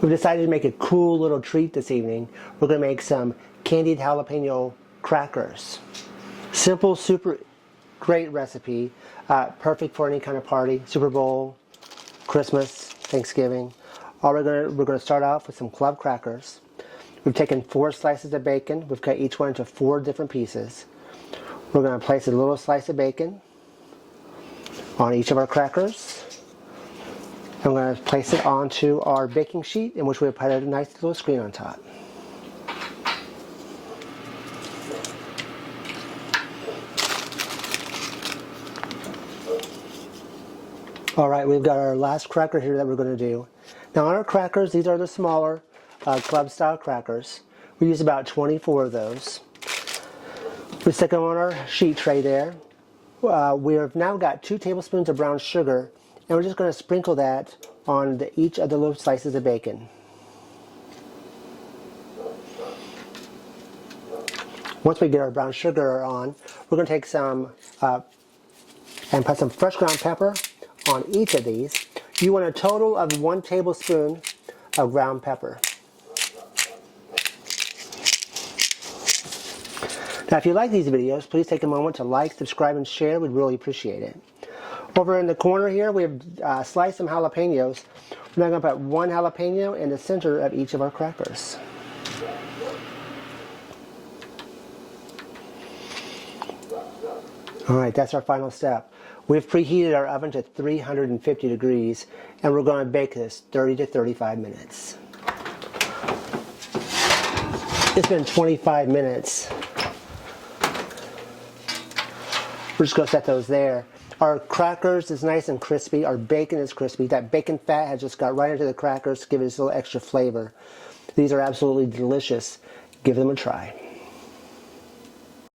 We've decided to make a cool little treat this evening. We're going to make some candied jalapeno crackers. Simple, super great recipe. Perfect for any kind of party. Super Bowl, Christmas, Thanksgiving. We're going to start off with some club crackers. We've taken 4 slices of bacon. We've cut each one into 4 different pieces. We're going to place a little slice of bacon on each of our crackers. I'm going to place it onto our baking sheet, in which we put a nice little screen on top. Alright, we've got our last cracker here that we're going to do. Now on our crackers, these are the smaller club style crackers. We use about 24 of those. We stick them on our sheet tray there. We have now got 2 tablespoons of brown sugar, and we're just going to sprinkle that on each of the little slices of bacon. Once we get our brown sugar on, we're going to take some and put some fresh ground pepper on each of these. You want a total of 1 tablespoon of ground pepper. Now if you like these videos, please take a moment to like, subscribe, and share. We'd really appreciate it. Over in the corner here, we have sliced some jalapenos. We're now going to put 1 jalapeno in the center of each of our crackers. Alright, that's our final step. We've preheated our oven to 350 degrees, and we're going to bake this 30 to 35 minutes. It's been 25 minutes. We're just going to set those there. Our crackers is nice and crispy. Our bacon is crispy. That bacon fat has just got right into the crackers to give it this little extra flavor. These are absolutely delicious. Give them a try.